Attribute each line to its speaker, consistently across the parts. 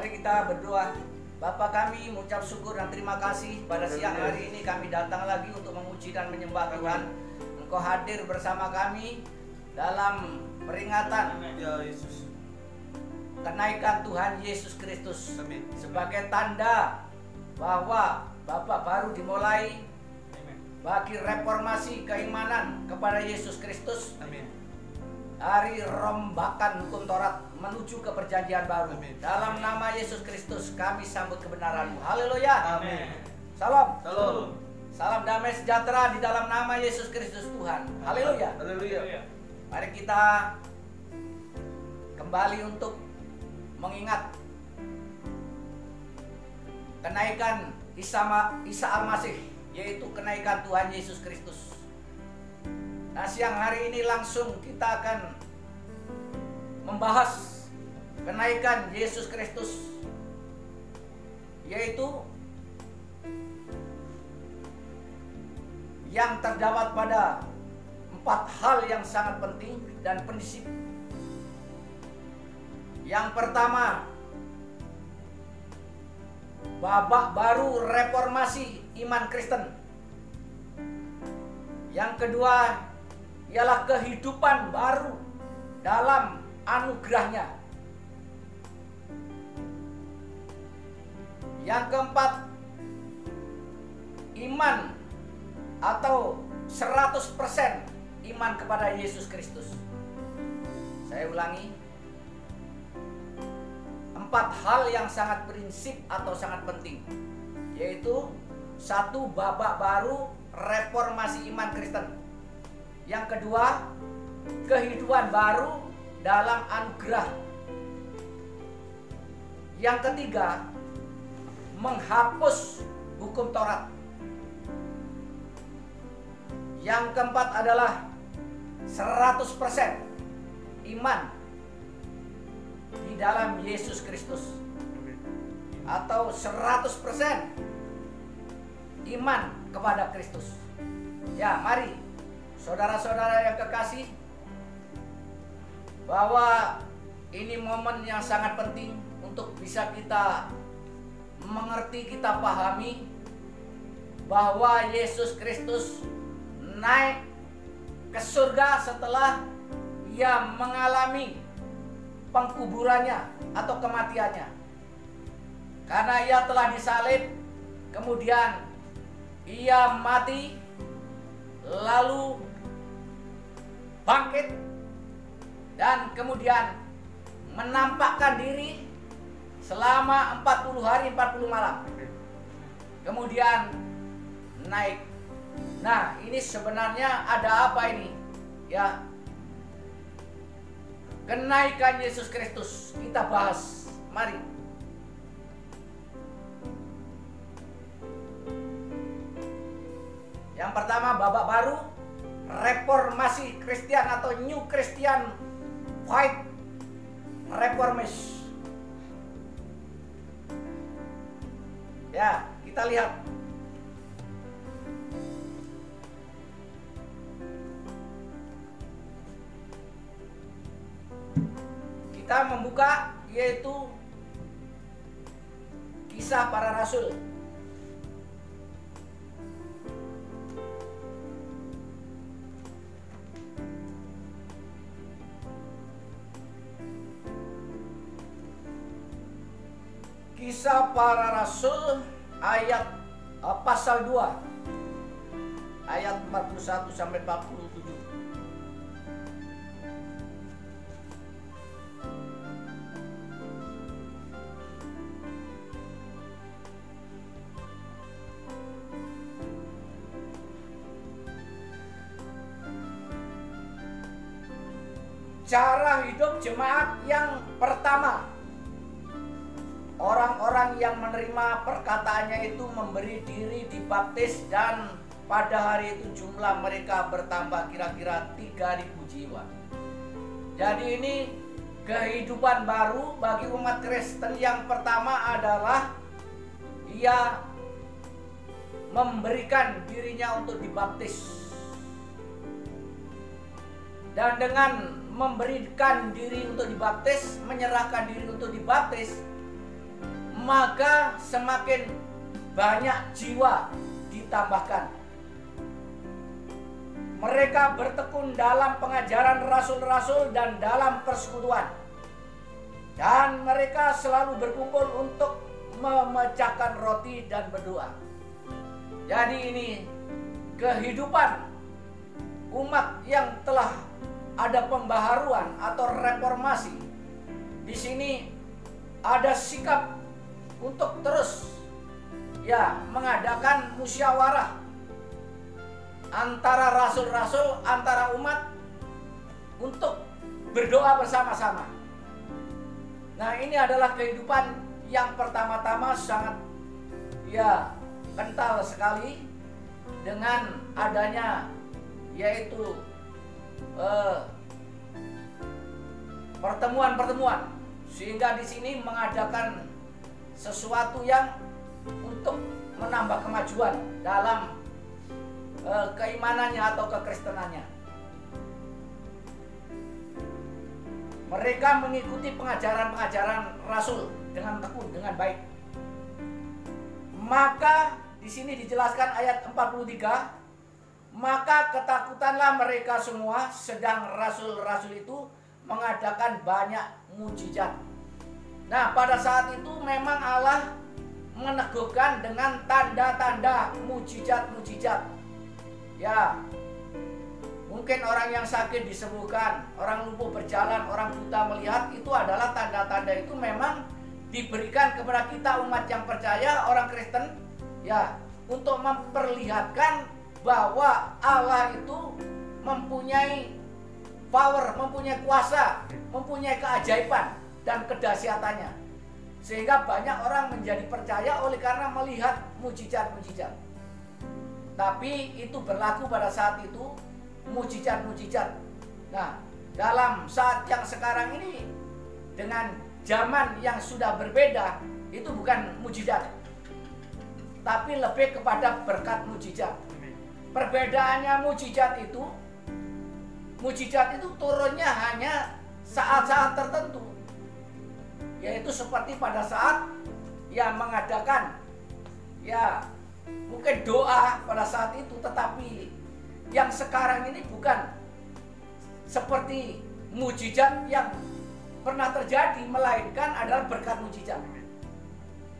Speaker 1: Mari kita berdoa. Bapa kami mengucap syukur dan terima kasih pada siang hari ini kami datang lagi untuk memuji dan menyembah Tuhan. Engkau hadir bersama kami dalam peringatan kenaikan Tuhan Yesus Kristus. Sebagai tanda bahwa babak baru dimulai bagi reformasi keimanan kepada Yesus Kristus. Dari rombakan hukum Taurat menuju ke perjanjian baru. Dalam nama Yesus Kristus kami sambut kebenaran-Mu. Haleluya.
Speaker 2: Amin.
Speaker 1: Salam.
Speaker 2: Salam.
Speaker 1: Salam damai sejahtera di dalam nama Yesus Kristus Tuhan. Haleluya.
Speaker 2: Haleluya.
Speaker 1: Mari kita kembali untuk mengingat kenaikan Isa Al-Masih, yaitu kenaikan Tuhan Yesus Kristus. Nah, siang hari ini langsung kita akan membahas kenaikan Yesus Kristus, yaitu yang terdapat pada 4 hal yang sangat penting dan prinsip. Yang pertama, babak baru reformasi iman Kristen. Yang kedua ialah kehidupan baru dalam anugerahnya. Yang keempat, iman atau 100% iman kepada Yesus Kristus. Saya ulangi, 4 hal yang sangat prinsip atau sangat penting, yaitu 1, babak baru reformasi iman Kristen. Yang kedua, kehidupan baru dalam anugerah. Yang ketiga, menghapus hukum Taurat. Yang keempat adalah 100% iman di dalam Yesus Kristus, atau 100% iman kepada Kristus. Ya, mari saudara-saudara yang kekasih, bahwa ini momen yang sangat penting untuk bisa kita mengerti, kita pahami bahwa Yesus Kristus naik ke surga setelah Ia mengalami pengkuburannya atau kematiannya. Karena Ia telah disalib, kemudian Ia mati, lalu bangkit, dan kemudian menampakkan diri selama 40 hari 40 malam. Kemudian naik. Nah, ini sebenarnya ada apa ini? Ya, kenaikan Yesus Kristus kita bahas. Mari. Yang pertama, babak baru reformasi Kristen atau New Christian White Reformation. Ya, kita lihat. Kita membuka yaitu Kisah Para Rasul. Kisah Para Rasul ayat pasal 2 ayat 41 sampai 47. Cara hidup jemaat yang pertama. Orang-orang yang menerima perkataannya itu memberi diri dibaptis, dan pada hari itu jumlah mereka bertambah kira-kira 3.000 jiwa. Jadi ini kehidupan baru bagi umat Kristen. Yang pertama adalah ia memberikan dirinya untuk dibaptis. Dan dengan memberikan diri untuk dibaptis, menyerahkan diri untuk dibaptis, maka semakin banyak jiwa ditambahkan. Mereka bertekun dalam pengajaran rasul-rasul dan dalam persekutuan. Dan mereka selalu berkumpul untuk memecahkan roti dan berdoa. Jadi ini kehidupan umat yang telah ada pembaharuan atau reformasi. Di sini ada sikap untuk terus mengadakan musyawarah antara rasul-rasul, antara umat untuk berdoa bersama-sama. Nah, ini adalah kehidupan yang pertama-tama sangat kental sekali dengan adanya yaitu pertemuan-pertemuan, sehingga di sini mengadakan sesuatu yang untuk menambah kemajuan dalam keimanannya atau kekristenannya. Mereka mengikuti pengajaran-pengajaran rasul dengan tekun, dengan baik. Maka di sini dijelaskan ayat 43, maka ketakutanlah mereka semua, sedang rasul-rasul itu mengadakan banyak mujizat. Nah, pada saat itu memang Allah meneguhkan dengan tanda-tanda mujizat-mujizat. Ya, mungkin orang yang sakit disembuhkan, orang lumpuh berjalan, orang buta melihat, itu adalah tanda-tanda itu memang diberikan kepada kita umat yang percaya, orang Kristen, untuk memperlihatkan bahwa Allah itu mempunyai power, mempunyai kuasa, mempunyai keajaiban dan kedahsyatannya. Sehingga banyak orang menjadi percaya oleh karena melihat mujizat-mujizat. Tapi itu berlaku pada saat itu mujizat-mujizat. Nah, dalam saat yang sekarang ini dengan zaman yang sudah berbeda, itu bukan mujizat, tapi lebih kepada berkat mujizat. Perbedaannya mujizat itu turunnya hanya saat-saat tertentu, yaitu seperti pada saat mengadakan mungkin doa pada saat itu. Tetapi yang sekarang ini bukan seperti mujizat yang pernah terjadi, melainkan adalah berkat mujizat.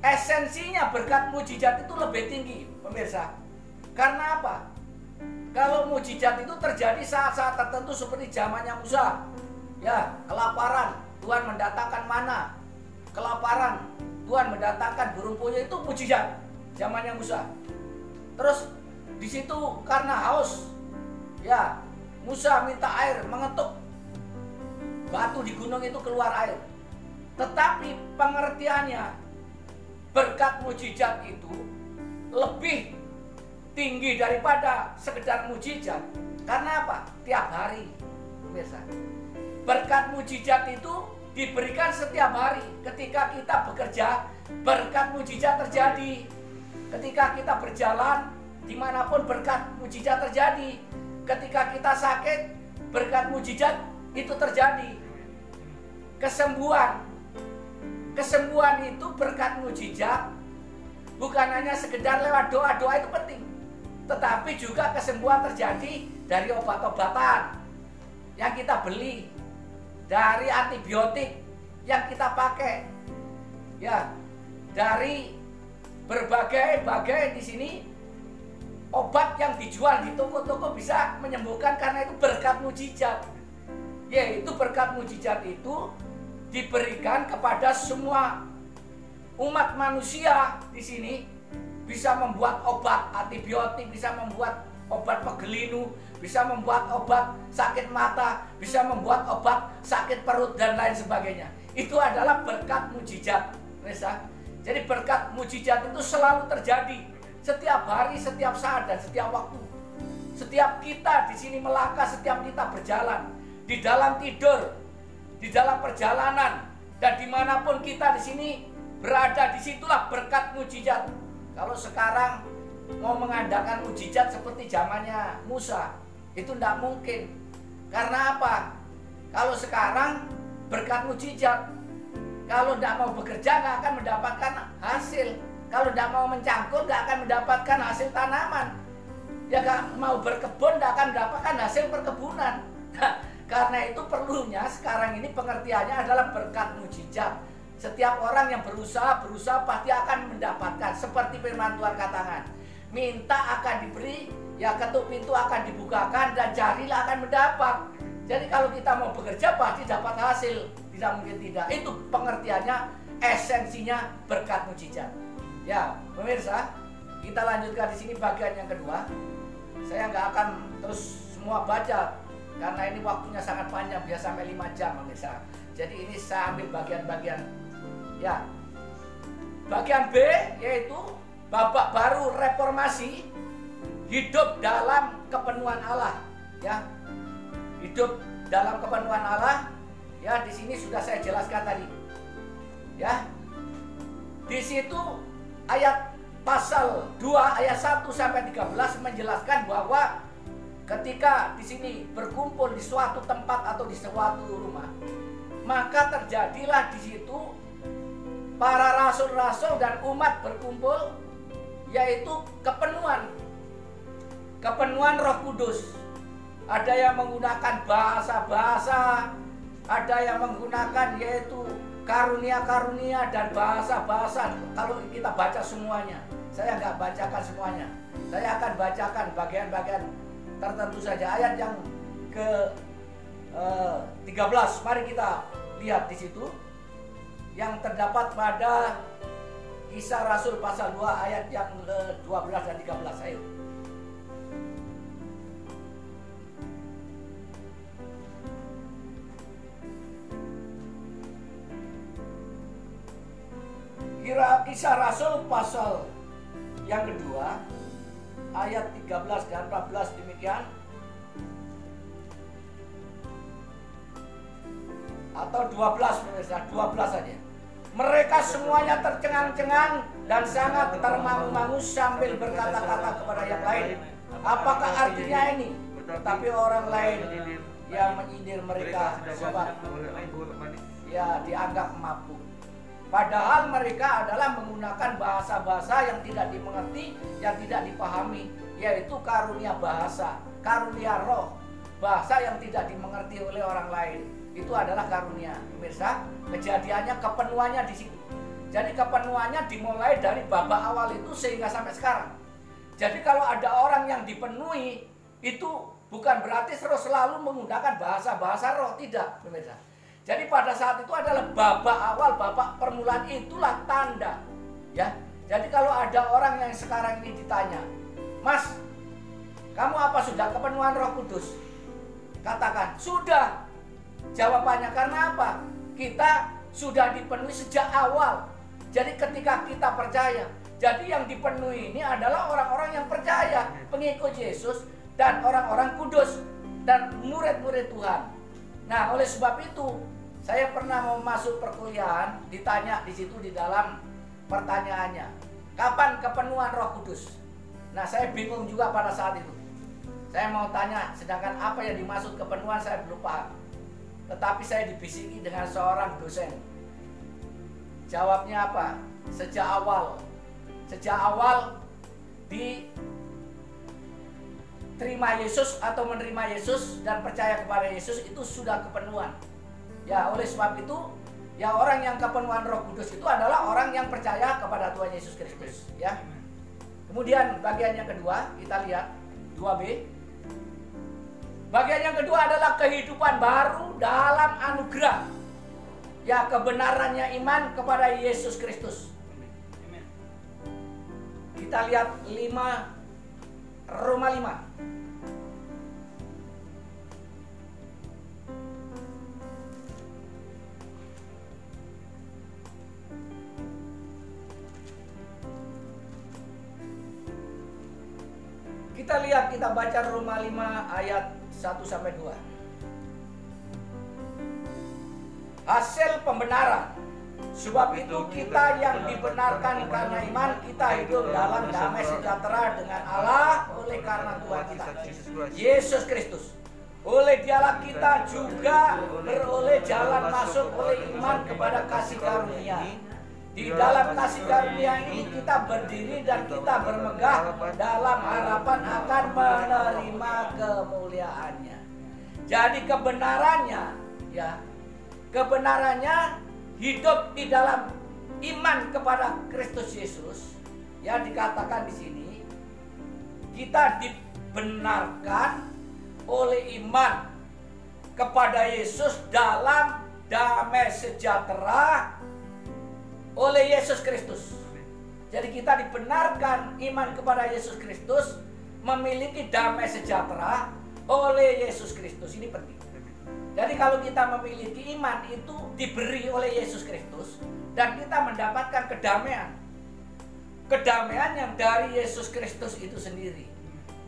Speaker 1: Esensinya berkat mujizat itu lebih tinggi, pemirsa. Karena apa? Kalau mujizat itu terjadi saat-saat tertentu seperti zamannya Musa, kelaparan, Tuhan mendatangkan mana. Kelaparan, Tuhan mendatangkan burung puyuh, itu mujizat zamannya Musa. Terus di situ karena haus, Musa minta air, mengetuk batu di gunung itu keluar air. Tetapi pengertiannya berkat mujizat itu lebih tinggi daripada sekedar mujizat. Karena apa? Tiap hari, pemirsa. Berkat mujizat itu diberikan setiap hari. Ketika kita bekerja, berkat mujizat terjadi. Ketika kita berjalan, dimanapun berkat mujizat terjadi. Ketika kita sakit, berkat mujizat itu terjadi. Kesembuhan itu berkat mujizat. Bukan hanya sekedar lewat doa-doa, itu penting, tetapi juga kesembuhan terjadi dari obat-obatan yang kita beli, dari antibiotik yang kita pakai, dari berbagai di sini obat yang dijual di toko-toko bisa menyembuhkan karena itu berkat mujizat. Yaitu berkat mujizat itu diberikan kepada semua umat manusia di sini, bisa membuat obat antibiotik, bisa membuat obat pegelinu, bisa membuat obat sakit mata, bisa membuat obat sakit perut dan lain sebagainya. Itu adalah berkat mujizat. Jadi berkat mujizat itu selalu terjadi setiap hari, setiap saat dan setiap waktu. Setiap kita di sini melangkah, setiap kita berjalan, di dalam tidur, di dalam perjalanan, dan dimanapun kita di sini berada, disitulah berkat mujizat. Kalau sekarang mau mengadakan mujizat seperti zamannya Musa, itu tidak mungkin. Karena apa? Kalau sekarang berkat mujizat, Kalau tidak mau bekerja nggak akan mendapatkan hasil. Kalau tidak mau mencangkul nggak akan mendapatkan hasil tanaman. Ya nggak mau berkebun nggak akan mendapatkan hasil perkebunan. Nah, karena itu perlunya sekarang ini pengertiannya adalah berkat mujizat. Setiap orang yang berusaha pasti akan mendapatkan. Seperti firman Tuhan katakan, minta akan diberi, ya ketuk pintu akan dibukakan, dan carilah akan mendapat. Jadi kalau kita mau bekerja pasti dapat hasil, tidak mungkin tidak. Itu pengertiannya, esensinya berkat mujizat. Ya, pemirsa, kita lanjutkan di sini bagian yang kedua. Saya nggak akan terus semua baca karena ini waktunya sangat panjang, bisa sampai 5 jam, pemirsa. Jadi ini saya ambil bagian-bagian. Ya, bagian B yaitu babak baru reformasi, hidup dalam kepenuhan Allah. Ya, hidup dalam kepenuhan Allah. Ya, di sini sudah saya jelaskan tadi. Ya, di situ ayat pasal 2 ayat 1 sampai 13 menjelaskan bahwa ketika di sini berkumpul di suatu tempat atau di suatu rumah, maka terjadilah di situ para rasul-rasul dan umat berkumpul, yaitu kepenuhan Roh Kudus. Ada yang menggunakan bahasa-bahasa, ada yang menggunakan yaitu karunia-karunia dan bahasa-bahasa. Kalau kita baca semuanya, saya nggak bacakan semuanya. Saya akan bacakan bagian-bagian tertentu saja. Ayat yang ke 13, mari kita lihat di situ yang terdapat pada Kisah Rasul pasal 2 ayat yang ke-12 dan 13. Ayo. Kisah Rasul pasal yang kedua ayat 13 dan 14 demikian. Atau 12 pemirsa, 12 saja. Mereka semuanya tercengang-cengang dan sangat termangu-mangu sambil berkata-kata kepada yang lain. Apakah artinya ini? Tetapi orang lain yang menyindir mereka sebab ya dianggap mabuk. Padahal mereka adalah menggunakan bahasa-bahasa yang tidak dimengerti, yang tidak dipahami, yaitu karunia bahasa, karunia roh, bahasa yang tidak dimengerti oleh orang lain. Itu adalah karunia. Pemirsa, kejadiannya kepenuhannya di situ. Jadi kepenuhannya dimulai dari babak awal itu sehingga sampai sekarang. Jadi kalau ada orang yang dipenuhi, itu bukan berarti terus selalu menggunakan bahasa-bahasa roh, tidak, pemirsa. Jadi pada saat itu adalah babak awal, babak permulaan, itulah tanda. Ya. Jadi kalau ada orang yang sekarang ini ditanya, "Mas, kamu apa sudah kepenuhan Roh Kudus?" Katakan, "Sudah." Jawabannya karena apa? Kita sudah dipenuhi sejak awal. Jadi ketika kita percaya, jadi yang dipenuhi ini adalah orang-orang yang percaya, pengikut Yesus dan orang-orang kudus dan murid-murid Tuhan. Nah, oleh sebab itu saya pernah mau masuk perkuliahan, ditanya di situ di dalam pertanyaannya, kapan kepenuhan Roh Kudus? Nah, saya bingung juga pada saat itu. Saya mau tanya, sedangkan apa yang dimaksud kepenuhan saya belum paham. Tetapi saya dibisiki dengan seorang dosen. Jawabnya apa? Sejak awal diterima Yesus atau menerima Yesus dan percaya kepada Yesus itu sudah kepenuhan. Ya, oleh sebab itu, ya orang yang kepenuhan Roh Kudus itu adalah orang yang percaya kepada Tuhan Yesus Kristus. Ya. Kemudian bagian yang kedua kita lihat 2B. Bagian yang kedua adalah kehidupan baru dalam anugerah. Ya, kebenarannya iman kepada Yesus Kristus. Kita lihat Roma 5. Kita baca Roma 5 ayat 1 sampai 2. Hasil pembenaran. Sebab itu kita yang dibenarkan karena iman, kita hidup dalam damai sejahtera dengan Allah oleh karena Tuhan kita Yesus Kristus. Oleh dialah kita juga beroleh jalan masuk oleh iman kepada kasih karunia. Di dalam kasih karunia ini kita berdiri dan kita bermegah dalam harapan akan menerima kemuliaannya. Jadi kebenarannya, ya, kebenarannya hidup di dalam iman kepada Kristus Yesus. Ya, dikatakan di sini kita dibenarkan oleh iman kepada Yesus dalam damai sejahtera oleh Yesus Kristus. Jadi kita dibenarkan iman kepada Yesus Kristus, memiliki damai sejahtera oleh Yesus Kristus. Ini penting. Jadi kalau kita memiliki iman itu diberi oleh Yesus Kristus dan kita mendapatkan kedamaian. Kedamaian yang dari Yesus Kristus itu sendiri.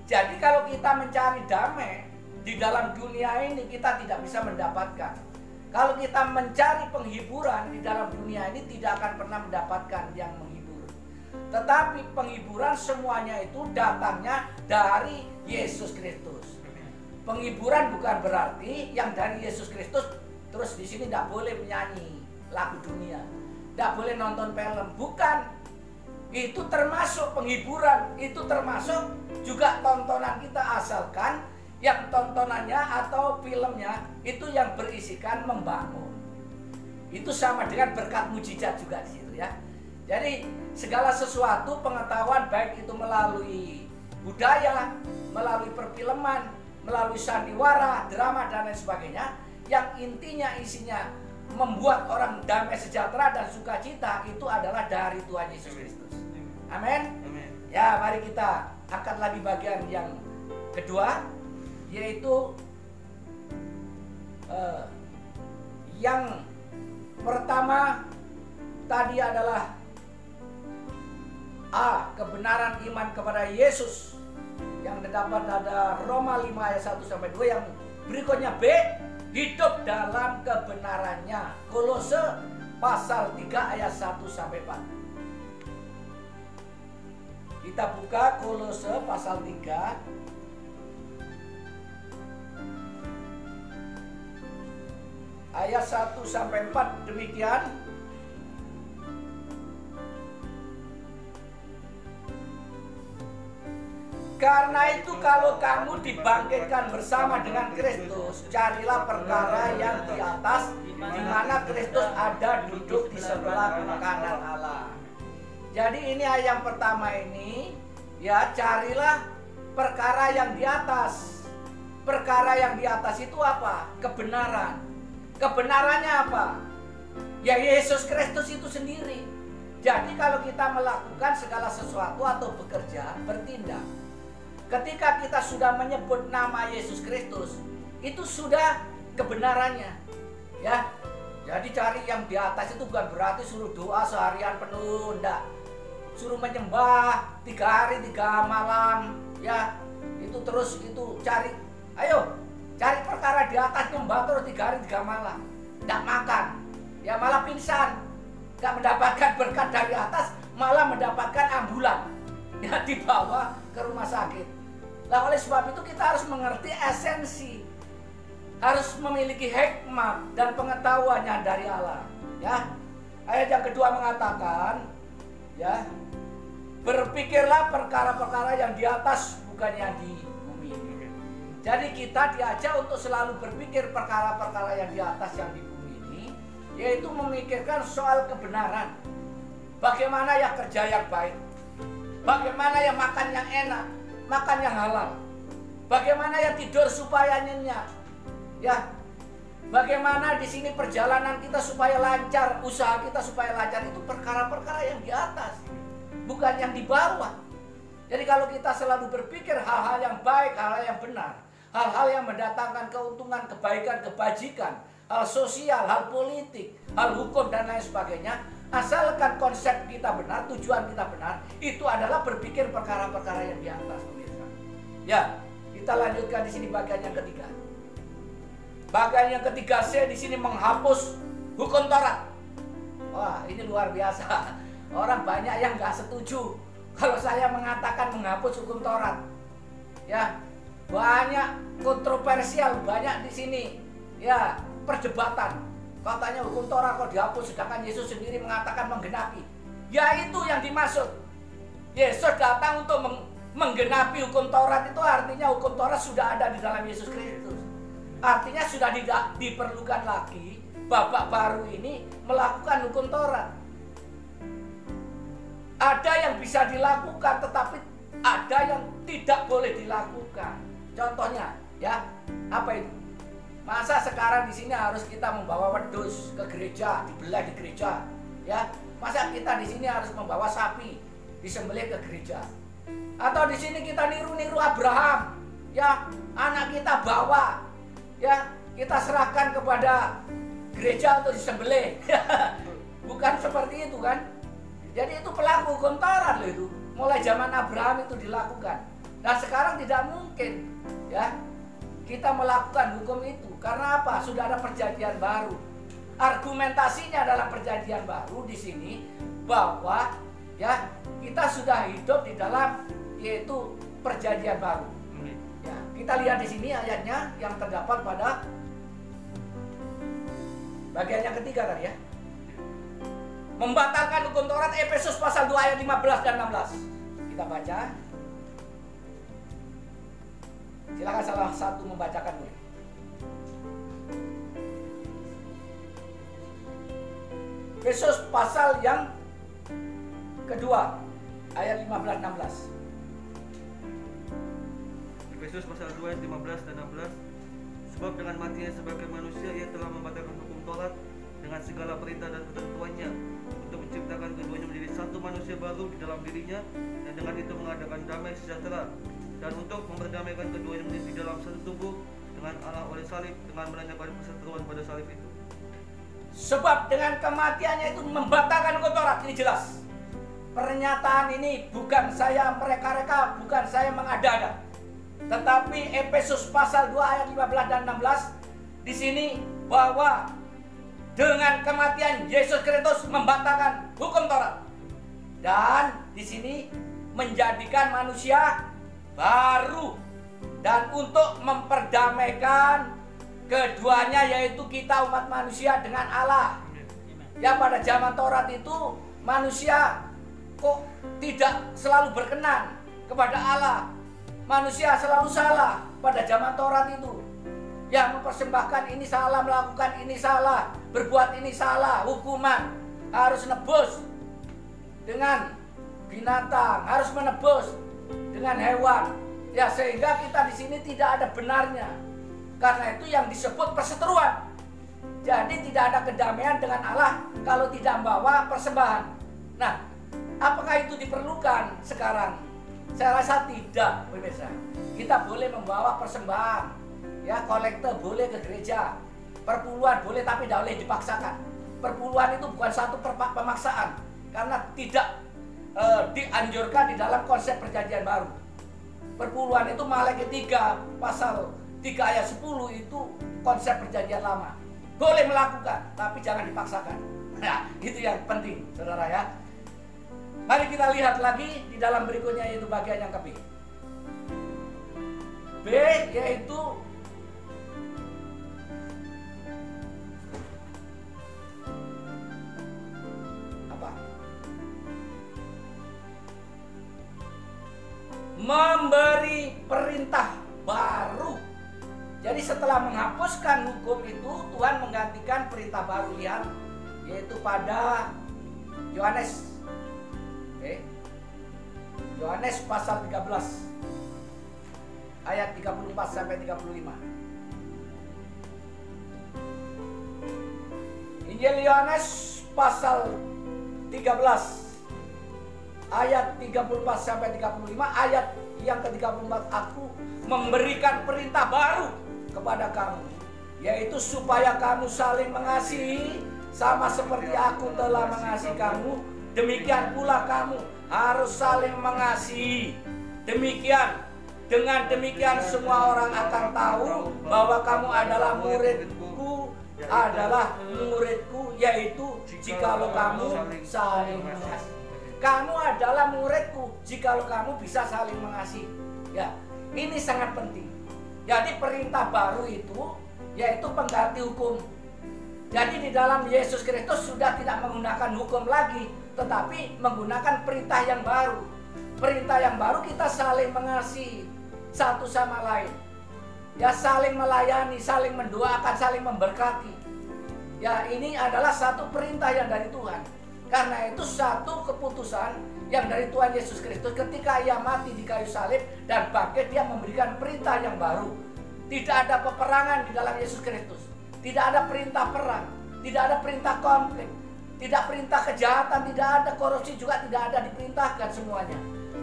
Speaker 1: Jadi kalau kita mencari damai di dalam dunia ini kita tidak bisa mendapatkan. Kalau kita mencari penghiburan di dalam dunia ini tidak akan pernah mendapatkan yang menghibur. Tetapi penghiburan semuanya itu datangnya dari Yesus Kristus. Penghiburan bukan berarti yang dari Yesus Kristus terus di sini tidak boleh menyanyi lagu dunia, tidak boleh nonton film, bukan. Itu termasuk penghiburan, itu termasuk juga tontonan kita, asalkan yang tontonannya atau filmnya itu yang berisikan membangun. Itu sama dengan berkat mujizat juga di situ, ya. Jadi segala sesuatu pengetahuan, baik itu melalui budaya, melalui perfilman, melalui sandiwara, drama dan lain sebagainya, yang intinya isinya membuat orang damai sejahtera dan sukacita, itu adalah dari Tuhan Yesus Kristus. Amin. Ya, mari kita angkat lagi bagian yang kedua, yaitu yang pertama tadi adalah A, kebenaran iman kepada Yesus yang terdapat ada Roma 5 ayat 1 sampai 2. Yang berikutnya B, hidup dalam kebenarannya, Kolose pasal 3 ayat 1 sampai 4. Kita buka Kolose pasal 3 ayat 1 sampai 4, demikian. Karena itu kalau kamu dibangkitkan bersama dengan Kristus, carilah perkara yang di atas, di mana Kristus ada duduk di sebelah kanan Allah. Jadi ini ayat yang pertama ini, ya, carilah perkara yang di atas. Perkara yang di atas itu apa? Kebenaran. Kebenarannya apa? Ya, Yesus Kristus itu sendiri. Jadi kalau kita melakukan segala sesuatu atau bekerja, bertindak, ketika kita sudah menyebut nama Yesus Kristus, itu sudah kebenarannya, ya. Jadi cari yang di atas itu bukan berarti suruh doa seharian penuh, enggak. Suruh menyembah 3 hari 3 malam, ya. Itu terus itu cari, ayo cari perkara di atas, nyembah terus 3 hari 3 malam, enggak makan, ya malah pingsan, enggak mendapatkan berkat dari atas, malah mendapatkan ambulan, ya, dibawa ke rumah sakit. Nah, oleh sebab itu kita harus mengerti esensi, harus memiliki hikmat dan pengetahuannya dari Allah, ya. Ayat yang kedua mengatakan, ya, berpikirlah perkara-perkara yang di atas, bukan yang di bumi ini. Jadi kita diajak untuk selalu berpikir perkara-perkara yang di atas, yang di bumi ini, yaitu memikirkan soal kebenaran. Bagaimana ya kerja yang baik, bagaimana ya makan yang enak, makan yang halal, bagaimana ya tidur supaya nyenyak, ya, bagaimana di sini perjalanan kita supaya lancar, usaha kita supaya lancar. Itu perkara-perkara yang di atas, bukan yang di bawah. Jadi kalau kita selalu berpikir hal-hal yang baik, hal-hal yang benar, hal-hal yang mendatangkan keuntungan, kebaikan, kebajikan, hal sosial, hal politik, hal hukum dan lain sebagainya, asalkan konsep kita benar, tujuan kita benar, itu adalah berpikir perkara-perkara yang di atas, pemirsa. Ya, kita lanjutkan di sini bagian yang ketiga. Bagian yang ketiga C di sini menghapus hukum Taurat. Wah, ini luar biasa. Orang banyak yang nggak setuju kalau saya mengatakan menghapus hukum Taurat. Ya, banyak kontroversial, banyak di sini ya perdebatan. Katanya hukum Torah kok dihapus, sedangkan Yesus sendiri mengatakan menggenapi. Ya itu yang dimaksud. Yesus datang untuk menggenapi hukum Taurat, itu artinya hukum Taurat sudah ada di dalam Yesus Kristus. Artinya sudah tidak diperlukan lagi babak baru ini melakukan hukum Taurat. Ada yang bisa dilakukan, tetapi ada yang tidak boleh dilakukan. Contohnya, ya, apa itu? Masa sekarang di sini harus kita membawa wedus ke gereja, dibelah di gereja, ya? Masa kita di sini harus membawa sapi disembelih ke gereja? Atau di sini kita niru-niru Abraham, ya, anak kita bawa, ya, kita serahkan kepada gereja untuk disembelih. Bukan seperti itu kan? Jadi itu pelaku hukum Taurat loh itu. Mulai zaman Abraham itu dilakukan. Nah sekarang tidak mungkin ya kita melakukan hukum itu. Karena apa? Sudah ada perjanjian baru. Argumentasinya dalam perjanjian baru di sini bahwa ya kita sudah hidup di dalam yaitu perjanjian baru. Ya, kita lihat di sini ayatnya yang terdapat pada bagian yang ketiga tadi ya. Membatalkan hukum Taurat, Efesus pasal 2 ayat 15 dan 16. Kita baca. Silakan salah satu membacakan boleh. Efesus pasal yang kedua ayat 15-16.
Speaker 2: Efesus pasal 2 ayat 15 dan 16. Sebab dengan matinya sebagai manusia ia telah membatalkan hukum Taurat dengan segala perintah dan ketentuannya, untuk menciptakan keduanya menjadi satu manusia baru di dalam dirinya, dan dengan itu mengadakan damai sejahtera, dan untuk memperdamaikan keduanya menjadi di dalam satu tubuh dengan Allah oleh salib, dengan menandakan perseteruan pada salib itu.
Speaker 1: Sebab dengan kematiannya itu membatalkan hukum Taurat. Ini jelas. Pernyataan ini bukan saya mereka-reka, bukan saya mengada-ada. Tetapi Efesus pasal 2 ayat 15 dan 16 di sini bahwa dengan kematian Yesus Kristus membatalkan hukum Taurat. Dan di sini menjadikan manusia baru dan untuk memperdamaikan keduanya, yaitu kita umat manusia dengan Allah. Ya, pada zaman Taurat itu manusia kok tidak selalu berkenan kepada Allah. Manusia selalu salah pada zaman Taurat itu. Yang mempersembahkan ini salah, melakukan ini salah, berbuat ini salah, hukuman harus nebus dengan binatang, harus menebus dengan hewan. Ya, sehingga kita di sini tidak ada benarnya. Karena itu yang disebut perseteruan. Jadi tidak ada kedamaian dengan Allah kalau tidak membawa persembahan. Nah, apakah itu diperlukan sekarang? Saya rasa tidak, pemirsa. Kita boleh membawa persembahan. Ya, kolekte boleh ke gereja. Perpuluhan boleh, tapi tidak boleh dipaksakan. Perpuluhan itu bukan satu pemaksaan. Karena tidak dianjurkan di dalam konsep perjanjian baru. Perpuluhan itu Malaikat 3 pasal 3 ayat 10 itu konsep perjanjian lama. Boleh melakukan, tapi jangan dipaksakan. Nah, itu yang penting, saudara ya. Mari kita lihat lagi di dalam berikutnya, yaitu bagian yang ke B. B yaitu apa? Memberi perintah baru. Jadi setelah menghapuskan hukum itu, Tuhan menggantikan perintah baru, lihat, yaitu pada Yohanes. Yohanes pasal 13 ayat 34 sampai 35. Injil Yohanes pasal 13 ayat 34 sampai 35. Ayat yang ke-34, aku memberikan perintah baru kepada kamu, yaitu supaya kamu saling mengasihi, sama seperti aku telah mengasihi kamu, demikian pula kamu harus saling mengasihi. Dengan demikian semua orang akan tahu bahwa kamu adalah muridku, yaitu jikalau kamu saling mengasihi. Kamu adalah muridku jikalau kamu bisa saling mengasihi. Ya, ini sangat penting. Jadi perintah baru itu yaitu pengganti hukum. Jadi di dalam Yesus Kristus sudah tidak menggunakan hukum lagi, tetapi menggunakan perintah yang baru. Perintah yang baru kita saling mengasihi satu sama lain. Ya, saling melayani, saling mendoakan, saling memberkati. Ya, ini adalah satu perintah yang dari Tuhan. Karena itu satu keputusan yang dari Tuhan Yesus Kristus ketika ia mati di kayu salib dan bangkit, dia memberikan perintah yang baru. Tidak ada peperangan di dalam Yesus Kristus. Tidak ada perintah perang, tidak ada perintah konflik, tidak perintah kejahatan, tidak ada korupsi, juga tidak ada diperintahkan semuanya.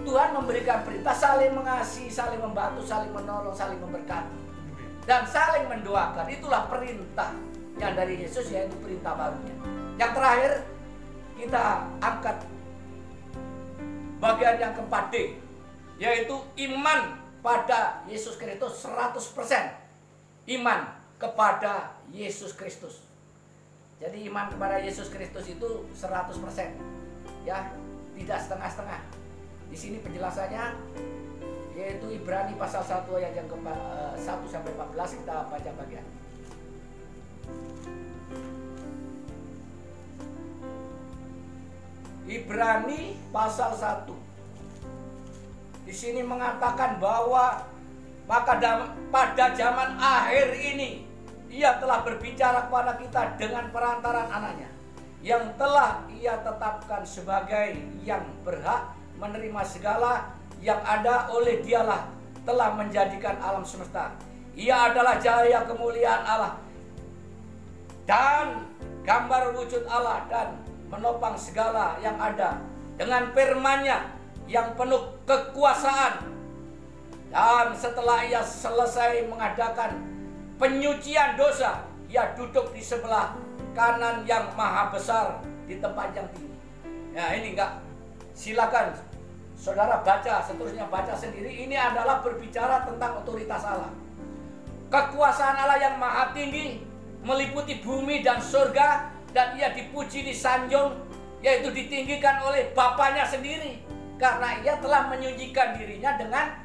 Speaker 1: Tuhan memberikan perintah saling mengasihi, saling membantu, saling menolong, saling memberkati, dan saling mendoakan. Itulah perintah yang dari Yesus, yaitu perintah barunya. Yang terakhir, kita angkat bagian yang keempat D, yaitu iman pada Yesus Kristus 100%. Iman kepada Yesus Kristus. Jadi iman kepada Yesus Kristus itu 100%. Ya, tidak setengah-setengah. Di sini penjelasannya yaitu Ibrani pasal 1 ayat yang 1 sampai 14, kita baca bagian. Ibrani pasal 1. Di sini mengatakan bahwa maka pada zaman akhir ini ia telah berbicara kepada kita dengan perantaran anaknya, yang telah ia tetapkan sebagai yang berhak menerima segala yang ada oleh dialah telah menjadikan alam semesta. Ia adalah cahaya kemuliaan Allah dan gambar wujud Allah, dan menopang segala yang ada dengan firman-Nya yang penuh kekuasaan. Dan setelah ia selesai mengadakan penyucian dosa, ia duduk di sebelah kanan yang maha besar di tempat yang tinggi. Ya, ini enggak, silakan saudara baca, seterusnya baca sendiri. Ini adalah berbicara tentang otoritas Allah. Kekuasaan Allah yang maha tinggi meliputi bumi dan surga, dan ia dipuji, disanjung, yaitu ditinggikan oleh Bapanya sendiri, karena ia telah menyucikan dirinya dengan,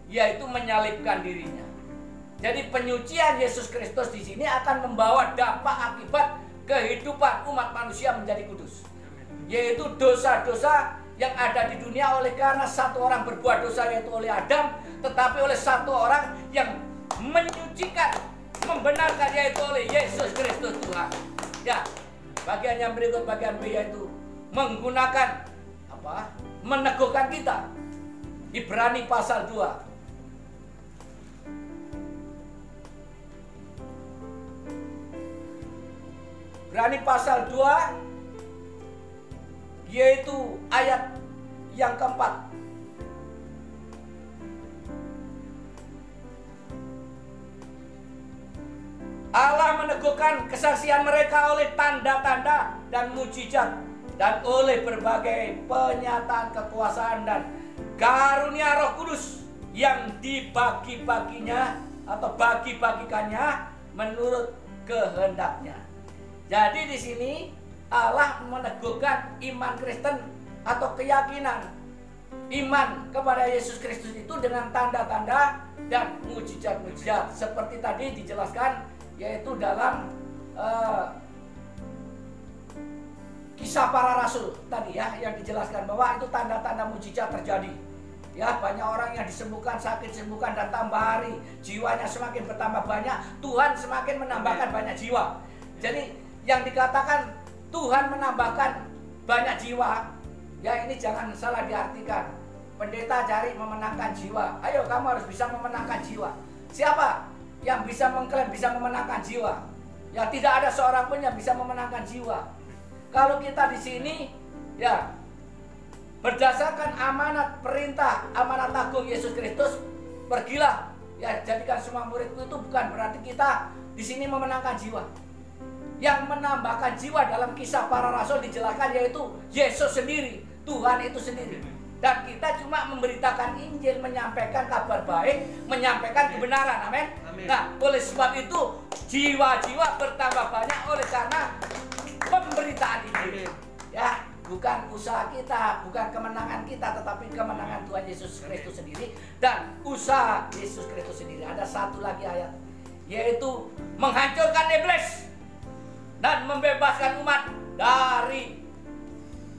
Speaker 1: yaitu menyalibkan dirinya. Jadi penyucian Yesus Kristus di sini akan membawa dampak akibat kehidupan umat manusia menjadi kudus, yaitu dosa-dosa yang ada di dunia oleh karena satu orang berbuat dosa, yaitu oleh Adam, tetapi oleh satu orang yang menyucikan, membenarkan, yaitu oleh Yesus Kristus Tuhan. Ya, bagian yang berikut, bagian B, yaitu menggunakan apa? Meneguhkan kita. Ibrani pasal 2. Ibrani pasal 2, yaitu ayat yang keempat. Allah meneguhkan kesaksian mereka oleh tanda-tanda dan mujizat, dan oleh berbagai penyataan kekuasaan dan karunia Roh Kudus yang dibagi-baginya atau bagi-bagikannya menurut kehendaknya. Jadi di sini Allah meneguhkan iman Kristen atau keyakinan iman kepada Yesus Kristus itu dengan tanda-tanda dan mujizat-mujizat seperti tadi dijelaskan, yaitu dalam Kisah Para Rasul tadi ya, yang dijelaskan bahwa itu tanda-tanda mujizat terjadi. Ya, banyak orang yang disembuhkan, sakit disembuhkan, dan tambah hari jiwanya semakin bertambah banyak, Tuhan semakin menambahkan banyak jiwa. Jadi yang dikatakan Tuhan menambahkan banyak jiwa, ya ini jangan salah diartikan. Pendeta cari memenangkan jiwa. Ayo, kamu harus bisa memenangkan jiwa. Siapa yang bisa mengklaim bisa memenangkan jiwa? Ya, tidak ada seorang pun yang bisa memenangkan jiwa. Kalau kita di sini ya berdasarkan amanat perintah, amanat agung Yesus Kristus, pergilah ya, jadikan semua muridku, itu bukan berarti kita di sini memenangkan jiwa. Yang menambahkan jiwa dalam Kisah Para Rasul dijelaskan yaitu Yesus sendiri, Tuhan itu sendiri. Dan kita cuma memberitakan Injil, menyampaikan kabar baik, menyampaikan kebenaran. Amin. Nah, oleh sebab itu jiwa-jiwa bertambah banyak oleh karena pemberitaan Injil. Ya, bukan usaha kita, bukan kemenangan kita, tetapi kemenangan Tuhan Yesus Kristus sendiri dan usaha Yesus Kristus sendiri. Ada satu lagi ayat, yaitu menghancurkan iblis dan membebaskan umat dari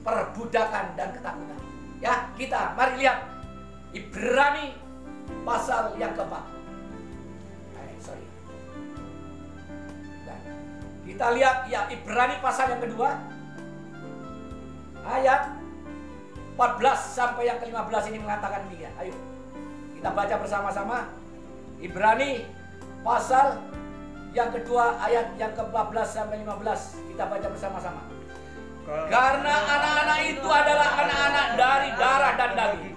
Speaker 1: perbudakan dan ketakutan. Ya, kita mari lihat Ibrani pasal yang keempat. Kita lihat ya Ibrani pasal yang kedua ayat 14 sampai yang ke-15 ini mengatakan demikian. Ayo kita baca bersama-sama Ibrani pasal yang kedua ayat yang ke-14 sampai 15. Kita baca bersama-sama. Karena anak-anak itu adalah anak-anak dari darah dan daging,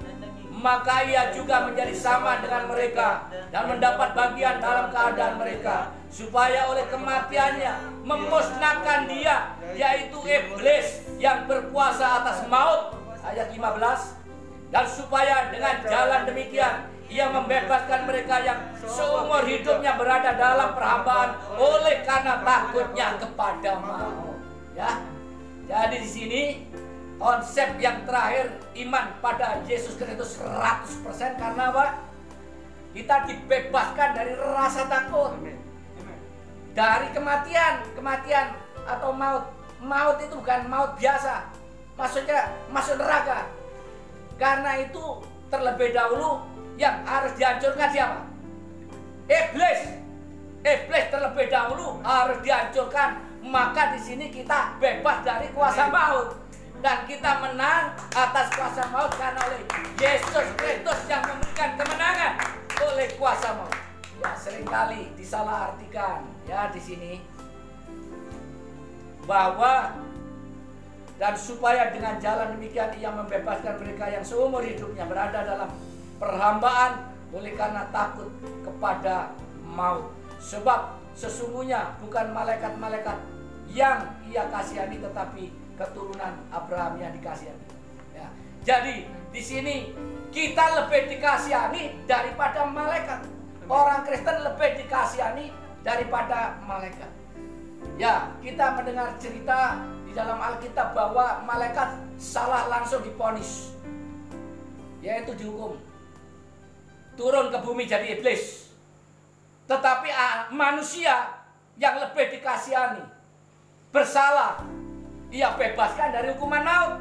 Speaker 1: maka ia juga menjadi sama dengan mereka dan mendapat bagian dalam keadaan mereka, supaya oleh kematiannya memusnahkan dia, yaitu iblis yang berkuasa atas maut. Ayat 15. Dan supaya dengan jalan demikian ia membebaskan mereka yang seumur hidupnya berada dalam perhambaan oleh karena takutnya kepada maut. Ya. Jadi di sini konsep yang terakhir, iman pada Yesus Kristus 100%. Karena apa? Kita dibebaskan dari rasa takut, dari kematian atau maut. Maut itu bukan maut biasa, maksudnya masuk neraka. Karena itu terlebih dahulu yang harus dihancurkan siapa? Iblis. Iblis terlebih dahulu harus dihancurkan. Maka di sini kita bebas dari kuasa maut. Dan kita menang atas kuasa maut karena oleh Yesus Kristus yang memberikan kemenangan oleh kuasa maut. Ya, seringkali disalahartikan ya di sini bahwa dan supaya dengan jalan demikian ia membebaskan mereka yang seumur hidupnya berada dalam perhambaan oleh karena takut kepada maut. Sebab sesungguhnya bukan malaikat-malaikat yang ia kasihani, tetapi keturunan Abraham yang dikasihani. Ya. Jadi di sini kita lebih dikasihani daripada malaikat. Orang Kristen lebih dikasihani daripada malaikat. Ya, kita mendengar cerita di dalam Alkitab bahwa malaikat salah langsung divonis, yaitu dihukum, turun ke bumi jadi iblis. Tetapi manusia yang lebih dikasihani, bersalah, ia bebaskan dari hukuman maut,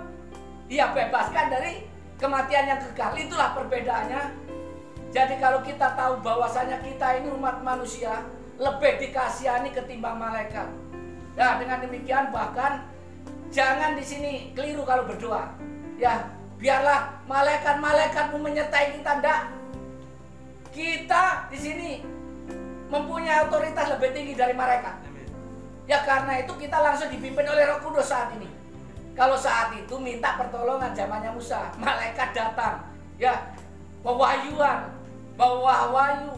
Speaker 1: ia bebaskan dari kematian yang kekal. Itulah perbedaannya. Jadi kalau kita tahu bahwasanya kita ini umat manusia lebih dikasihani ketimbang malaikat. Nah, dengan demikian bahkan jangan di sini keliru kalau berdoa. Ya, biarlah malaikat-malaikatmu menyertai kita, enggak. Kita di sini mempunyai otoritas lebih tinggi dari mereka. Ya, karena itu kita langsung dipimpin oleh Roh Kudus saat ini. Kalau saat itu minta pertolongan zamannya Musa, malaikat datang, ya, bawa wahyu,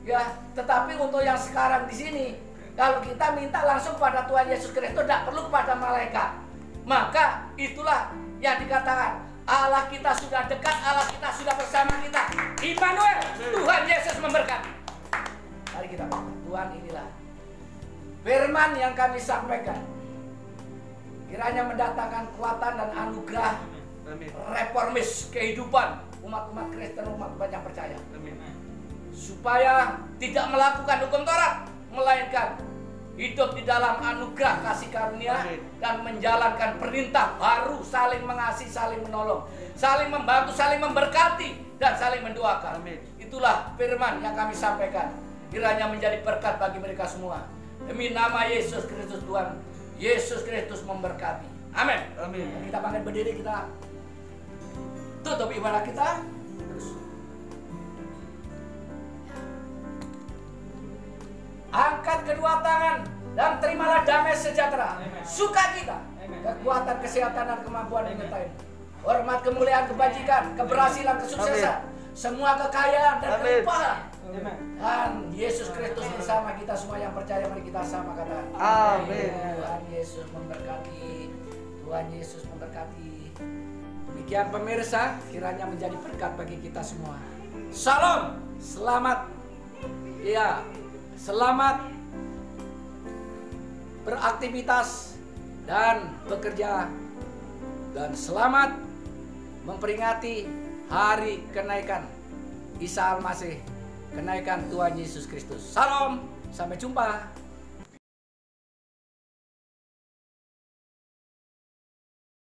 Speaker 1: ya. Tetapi untuk yang sekarang di sini, kalau kita minta langsung pada Tuhan Yesus Kristus, tidak perlu kepada malaikat. Maka itulah yang dikatakan Allah kita sudah dekat, Allah kita sudah bersama kita. Immanuel, Tuhan Yesus memberkati. Mari kita berdoa. Tuhan, inilah firman yang kami sampaikan, kiranya mendatangkan kekuatan dan anugerah reformis kehidupan umat-umat Kristen, umat-umat yang percaya. Supaya tidak melakukan hukum Taurat, melainkan hidup di dalam anugerah kasih karunia dan menjalankan perintah baru, saling mengasihi, saling menolong, saling membantu, saling memberkati, dan saling mendoakan. Itulah firman yang kami sampaikan. Kiranya menjadi berkat bagi mereka semua. Demi nama Yesus Kristus Tuhan Yesus Kristus memberkati. Amin. Amin. Kita bangkit berdiri, kita tutup ibadah kita. Angkat kedua tangan dan terimalah damai sejahtera, sukacita, kekuatan, kesehatan, dan kemampuan menyertai. Hormat, kemuliaan, kebajikan, keberhasilan, kesuksesan, semua kekayaan dan kelimpahan. Dan Yesus Kristus bersama kita semua yang percaya, mari kita sama kata amin. Tuhan Yesus memberkati. Tuhan Yesus memberkati. Demikian pemirsa, kiranya menjadi berkat bagi kita semua. Salam, selamat. Ya, selamat beraktivitas dan bekerja dan selamat memperingati hari kenaikan Isa Al-Masih, kenaikan Tuhan Yesus Kristus. Salam, sampai jumpa.